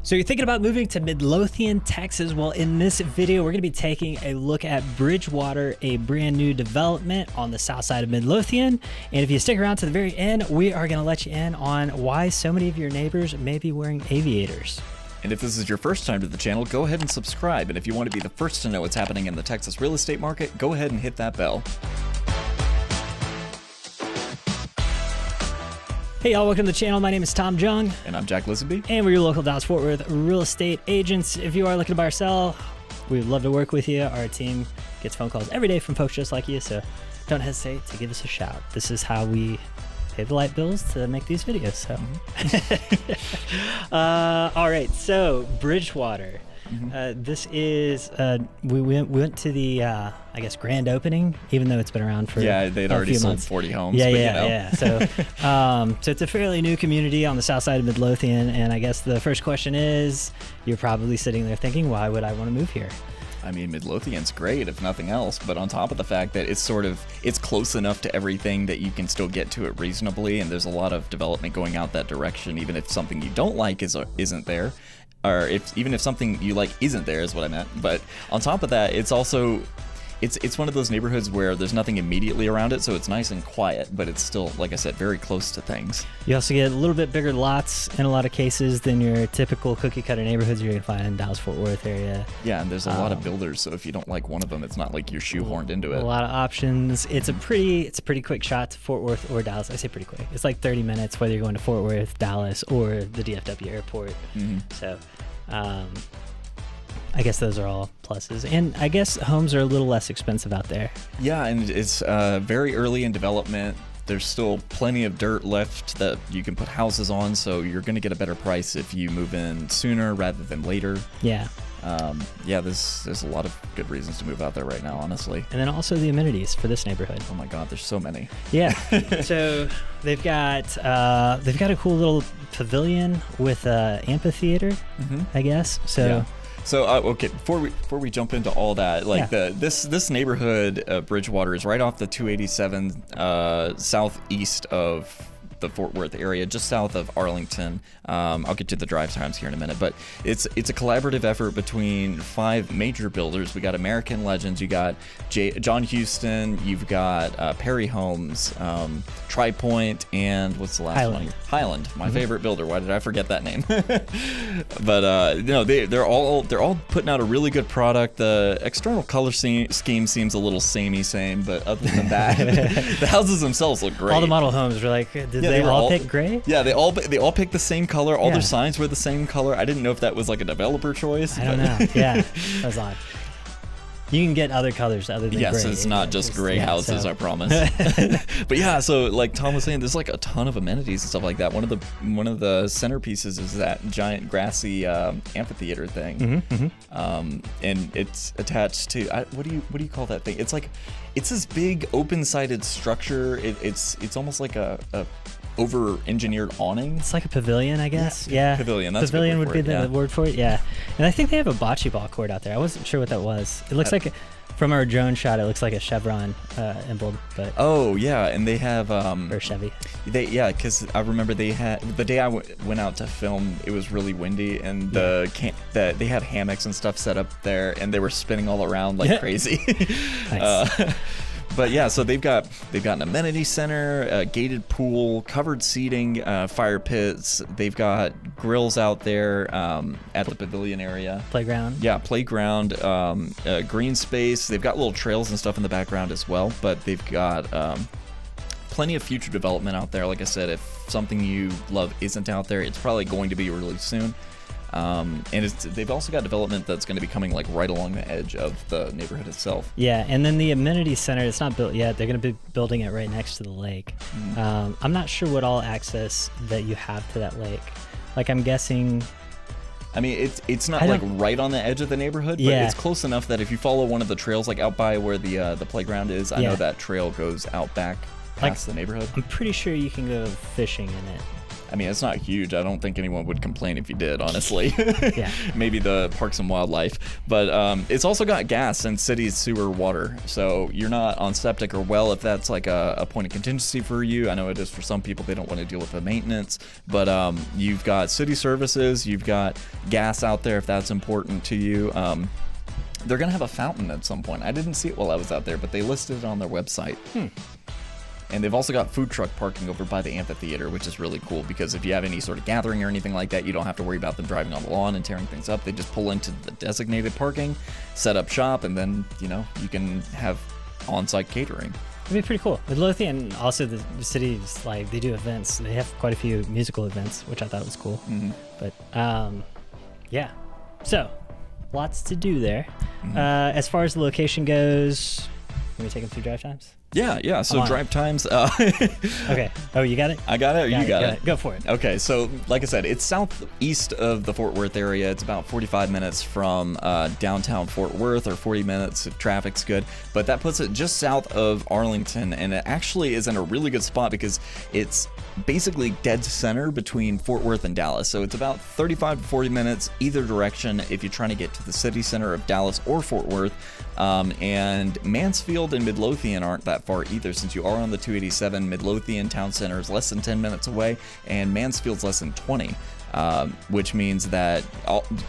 So you're thinking about moving to Midlothian, Texas? Well, in this video, we're going to be taking a look at Bridgewater, a brand new development on the south side of Midlothian. And if you stick around to the very end, we are going to let you in on why so many of your neighbors may be wearing aviators. And if this is your first time to the channel, go ahead and subscribe. And if you want to be the first to know what's happening in the Texas real estate market, go ahead and hit that bell. Hey y'all, welcome to the channel. My name is Tom Jung. And I'm Jack Lisenby. And we're your local Dallas-Fort Worth real estate agents. If you are looking to buy or sell, we'd love to work with you. Our team gets phone calls every day from folks just like you, so don't hesitate to give us a shout. This is how we pay the light bills to make these videos. So, all right. So Bridgewater. This is we went to the I guess grand opening, even though it's been around for they'd already sold months. 40 homes. Yeah. So so it's a fairly new community on the south side of Midlothian, and I guess the first question is, you're probably sitting there thinking, why would I want to move here? I mean, Midlothian's great if nothing else, but on top of the fact that it's close enough to everything that you can still get to it reasonably, and there's a lot of development going out that direction, even if something you don't like isn't there. Or even if something you like isn't there is what I meant. But on top of that, it's also it's one of those neighborhoods where there's nothing immediately around it, so it's nice and quiet, but it's still, like I said, very close to things. You also get a little bit bigger lots in a lot of cases than your typical cookie cutter neighborhoods you're gonna find in Dallas-Fort Worth area. Yeah, and there's a lot of builders, so if you don't like one of them, it's not like you're shoehorned into it. A lot of options. It's a pretty quick shot to Fort Worth or Dallas. I say pretty quick. It's like 30 minutes whether you're going to Fort Worth, Dallas, or the DFW airport. So I guess those are all pluses, and I guess homes are a little less expensive out there. Yeah, and it's very early in development. There's still plenty of dirt left that you can put houses on, so you're going to get a better price if you move in sooner rather than later. Yeah. There's a lot of good reasons to move out there right now, honestly. And then also the amenities for this neighborhood. Oh my God, there's so many. Yeah. So they've got a cool little pavilion with a amphitheater, I guess. So. Yeah. So okay, before we jump into all that, this neighborhood, Bridgewater, is right off the 287 southeast of the Fort Worth area, just south of Arlington. I'll get to the drive times here in a minute, but it's a collaborative effort between 5 major builders. We got American legends. You got John Houston. You've got Perry Homes, Pointe, and what's the last Highland. one? Highland, my favorite builder. Why did I forget that name? But they're all putting out a really good product. The external color scheme seems a little same, but other than that, the houses themselves look great. All the model homes were like, did they all pick gray? Yeah, they all picked the same color. All their signs were the same color. I didn't know if that was like a developer choice. I don't know. Yeah, that's odd. You can get other colors other than gray. Yes, it's not just gray houses, I promise. But yeah, so like Tom was saying, there's like a ton of amenities and stuff like that. One of the centerpieces is that giant grassy amphitheater thing, and it's attached to what do you call that thing? It's this big open-sided structure. It's almost like a over-engineered awning. It's like a pavilion, I guess. Yeah. Pavilion. That's pavilion a good would be the word for it. Yeah. And I think they have a bocce ball court out there. I wasn't sure what that was. It looks like, from our drone shot, it looks like a Chevron emblem. But oh yeah, and they have or Chevy. Because I remember they had the day I went out to film. It was really windy, and they had hammocks and stuff set up there, and they were spinning all around like crazy. Nice. But yeah, so they've got an amenity center, a gated pool, covered seating, fire pits. They've got grills out there at the pavilion area. Playground. Yeah, playground, green space. They've got little trails and stuff in the background as well, but they've got plenty of future development out there. Like I said, if something you love isn't out there, it's probably going to be really soon. And they've also got development that's going to be coming like right along the edge of the neighborhood itself. Yeah, and then the amenity center, it's not built yet. They're going to be building it right next to the lake. I'm not sure what all access that you have to that lake. Like, I'm guessing. I mean, it's not like right on the edge of the neighborhood, but it's close enough that if you follow one of the trails, like out by where the playground is, I know that trail goes out back past the neighborhood. I'm pretty sure you can go fishing in it. I mean, it's not huge. I don't think anyone would complain if you did, honestly. Yeah. Maybe the Parks and Wildlife. But it's also got gas and city sewer water. So you're not on septic or well if that's like a point of contingency for you. I know it is for some people. They don't want to deal with the maintenance. But you've got city services. You've got gas out there if that's important to you. They're going to have a fountain at some point. I didn't see it while I was out there, but they listed it on their website. And they've also got food truck parking over by the amphitheater, which is really cool because if you have any sort of gathering or anything like that, you don't have to worry about them driving on the lawn and tearing things up. They just pull into the designated parking, set up shop, and then, you know, you can have on-site catering. It'd be pretty cool. Midlothian, also the cities, like, they do events. They have quite a few musical events, which I thought was cool. But, yeah. So, lots to do there. As far as the location goes, can we take them through drive times? Yeah. So drive times. Okay. Oh, you got it? I got it. You got it. Go for it. Okay. So, like I said, it's southeast of the Fort Worth area. It's about 45 minutes from downtown Fort Worth, or 40 minutes if traffic's good. But that puts it just south of Arlington, and it actually is in a really good spot because it's basically dead center between Fort Worth and Dallas. So it's about 35 to 40 minutes either direction if you're trying to get to the city center of Dallas or Fort Worth. And Mansfield and Midlothian aren't that far either, since you are on the 287. Midlothian Town Center is less than 10 minutes away, and Mansfield's less than 20. Which means that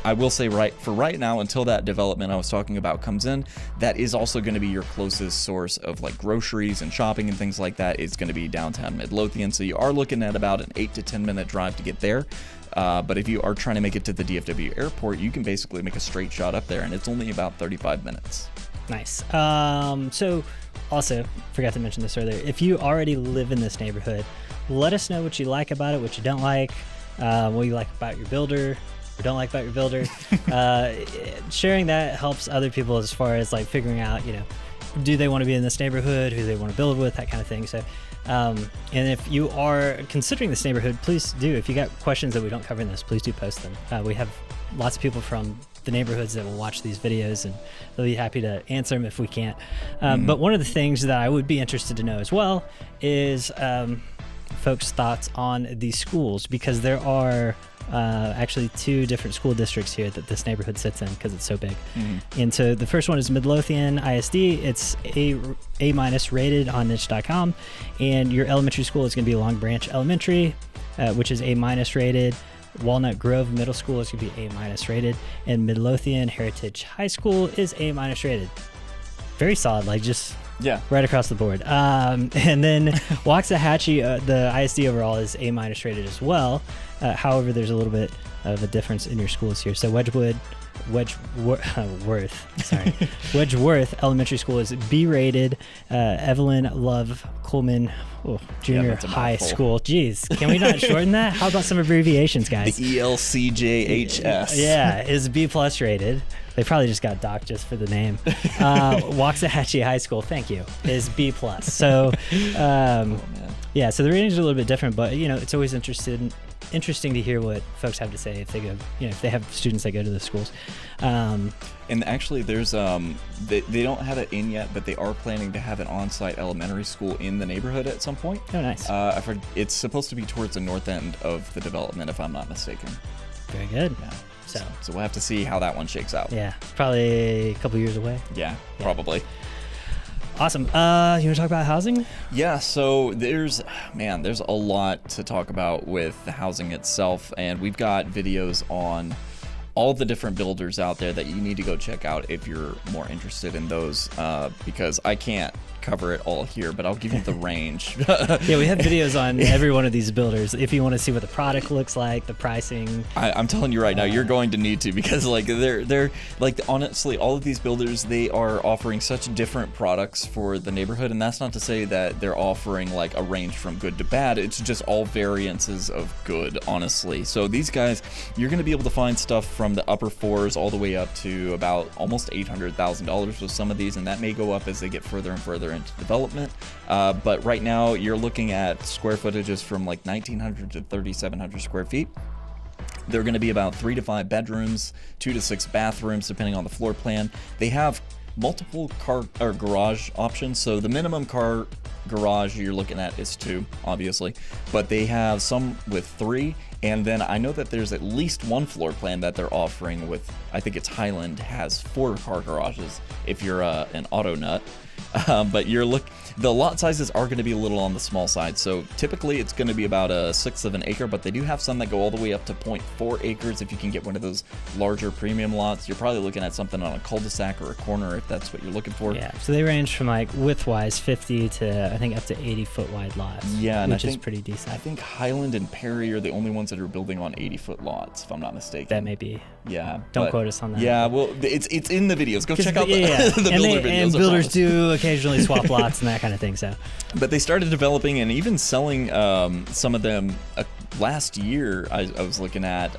I will say right now, until that development I was talking about comes in, that is also going to be your closest source of like groceries and shopping and things like that. It's going to be downtown Midlothian. So you are looking at about an 8 to 10 minute drive to get there. But if you are trying to make it to the DFW airport, you can basically make a straight shot up there, and it's only about 35 minutes. Nice. So also, forgot to mention this earlier, if you already live in this neighborhood, let us know what you like about it, what you don't like. What you like about your builder or don't like about your builder. Sharing that helps other people as far as like figuring out, you know, do they want to be in this neighborhood, who they want to build with, that kind of thing. So, and if you are considering this neighborhood, please do. If you got questions that we don't cover in this, please do post them. We have lots of people from the neighborhoods that will watch these videos, and they'll be happy to answer them if we can't. But one of the things that I would be interested to know as well is folks' thoughts on these schools, because there are actually 2 different school districts here that this neighborhood sits in because it's so big. And so the first one is Midlothian ISD. It's A- rated on niche.com, and your elementary school is going to be Long Branch Elementary, which is A- rated. Walnut Grove Middle School is going to be A- rated, and Midlothian Heritage High School is A- rated. Very solid, like just right across the board. And then Waxahachie, the ISD overall is A- rated as well. However, there's a little bit of a difference in your schools here. So Wedgeworth Elementary School is B rated. Evelyn Love Coleman Junior High School. Jeez, can we not shorten that? How about some abbreviations, guys? The ELCJHS. Yeah, is B+ rated. They probably just got docked just for the name. Waxahachie High School, thank you, is B+. So, yeah, so the ratings are a little bit different, but you know, it's always interesting to hear what folks have to say if they go, you know, if they have students that go to the schools. And actually, there's they don't have it in yet, but they are planning to have an on-site elementary school in the neighborhood at some point. Oh, nice. I've heard it's supposed to be towards the north end of the development, if I'm not mistaken. Very good. Yeah. So we'll have to see how that one shakes out. Yeah, probably a couple years away. Yeah, probably. Awesome. You want to talk about housing? Yeah, so there's a lot to talk about with the housing itself, and we've got videos on all the different builders out there that you need to go check out if you're more interested in those, because I can't cover it all here, but I'll give you the range. Yeah, we have videos on every one of these builders if you want to see what the product looks like, the pricing. I'm telling you right now, you're going to need to, because like they're like, honestly, all of these builders, they are offering such different products for the neighborhood, and that's not to say that they're offering like a range from good to bad. It's just all variances of good, honestly. So these guys, you're going to be able to find stuff from the upper 4s all the way up to about almost $800,000 with some of these, and that may go up as they get further and further into development. But right now you're looking at square footages from like 1,900 to 3,700 square feet. They're going to be about 3 to 5 bedrooms, 2 to 6 bathrooms, depending on the floor plan. They have multiple car or garage options. So the minimum car garage you're looking at is 2, obviously, but they have some with 3. And then I know that there's at least one floor plan that they're offering with, I think it's Highland, has 4 car garages if you're an auto nut. But the lot sizes are going to be a little on the small side. So typically it's going to be about 1/6 of an acre, but they do have some that go all the way up to 0.4 acres. If you can get one of those larger premium lots, you're probably looking at something on a cul-de-sac or a corner if that's what you're looking for. Yeah, so they range from like width-wise 50 to I think up to 80-foot wide lots. Yeah, and which is pretty decent. I think Highland and Perry are the only ones that are building on 80-foot lots, if I'm not mistaken. That may be. Yeah. Don't quote us on that. Yeah, well, it's in the videos. Go check out the and builder videos. And builders do occasionally swap lots and that kind of thing. So, but they started developing and even selling some of them last year. I was looking at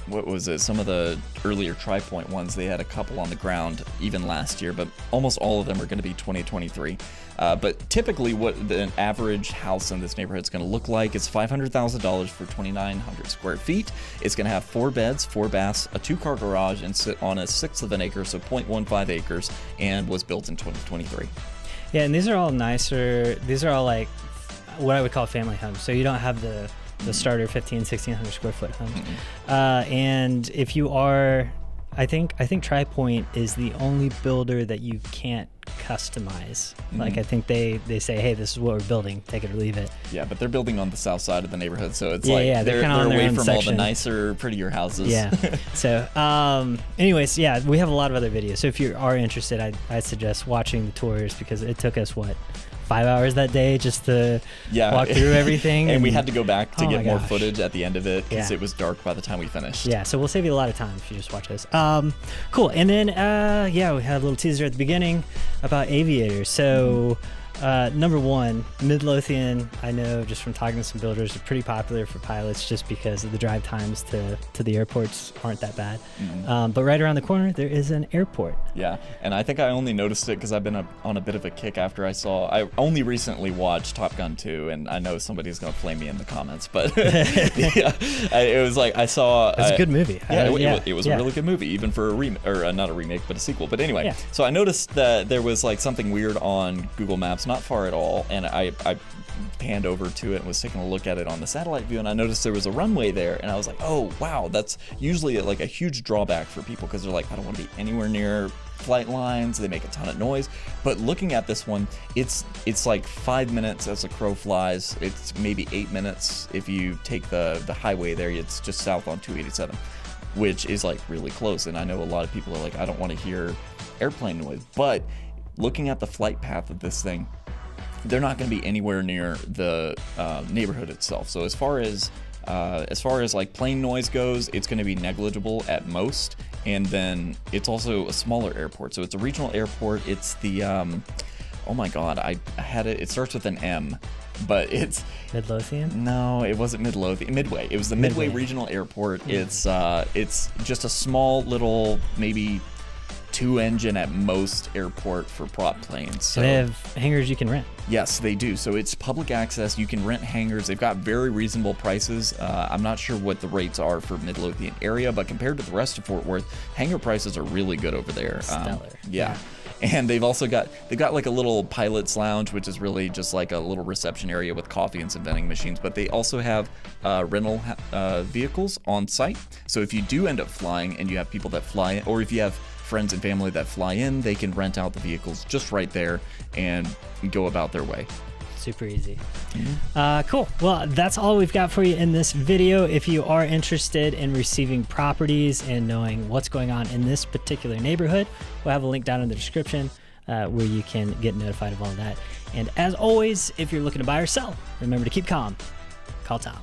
what was it? Some of the earlier Tri-Pointe ones. They had a couple on the ground even last year, but almost all of them are going to be 2023. But typically, what an average house in this neighborhood is going to look like is $500,000 for 2,900 square feet. It's going to have 4 beds, 4 baths, a 2-car garage, and sit on 1/6 of an acre, so 0.15 acres, and was built in 2023. Yeah, and these are all nicer. These are all like what I would call family homes. So you don't have the starter 1,600 square foot homes. And if you are, I think Tri-Pointe is the only builder that you can't customize. Like I think they say, hey, this is what we're building, take it or leave it. Yeah, but they're building on the south side of the neighborhood, so it's they're away from section. all the nicer, prettier houses. Yeah. So anyways, yeah, we have a lot of other videos. So if you are interested, I suggest watching the tours, because it took us 5 hours that day just to walk through everything. And we had to go back to get more gosh. footage at the end of it because it was dark by the time we finished. Yeah, so we'll save you a lot of time if you just watch this. Cool. And then, we had a little teaser at the beginning about Aviators. So, number one, Midlothian, I know just from talking to some builders, are pretty popular for pilots just because of the drive times to the airports aren't that bad. But right around the corner, there is an airport. Yeah, and I think I only noticed it because I've been on a bit of a kick after I only recently watched Top Gun 2, and I know somebody's going to flame me in the comments, but it was like I saw... It's a good movie. It was a really good movie, even for not a remake, but a sequel. But anyway, so I noticed that there was like something weird on Google Maps, not far at all, and I panned over to it and was taking a look at it on the satellite view, and I noticed there was a runway there, and I was like, oh wow, that's usually like a huge drawback for people because they're like, I don't want to be anywhere near flight lines, they make a ton of noise. But looking at this one, it's like 5 minutes as a crow flies. It's maybe 8 minutes if you take the highway there. It's just south on 287, which is like really close. And I know a lot of people are like, I don't want to hear airplane noise, but looking at the flight path of this thing, they're not going to be anywhere near the neighborhood itself. So as far as like plane noise goes, it's going to be negligible at most. And then it's also a smaller airport. So it's a regional airport. It's the oh my god, I had it. It starts with an M, but it's Midlothian. No, it wasn't Midlothian. Midway. It was the Midway Regional Airport. It's just a small little maybe 2-engine at most airport for prop planes. So they have hangars you can rent. Yes, they do. So it's public access. You can rent hangars. They've got very reasonable prices. I'm not sure what the rates are for Midlothian area, but compared to the rest of Fort Worth, hangar prices are really good over there. Stellar. Yeah. And they've got like a little pilot's lounge, which is really just like a little reception area with coffee and some vending machines. But they also have rental vehicles on site. So if you do end up flying and you have people that fly in, or if you have friends and family that fly in, they can rent out the vehicles just right there and go about their way. Super easy. Cool. Well, that's all we've got for you in this video. If you are interested in receiving properties and knowing what's going on in this particular neighborhood, we'll have a link down in the description where you can get notified of all that. And as always, if you're looking to buy or sell, remember to keep calm. Call Tom.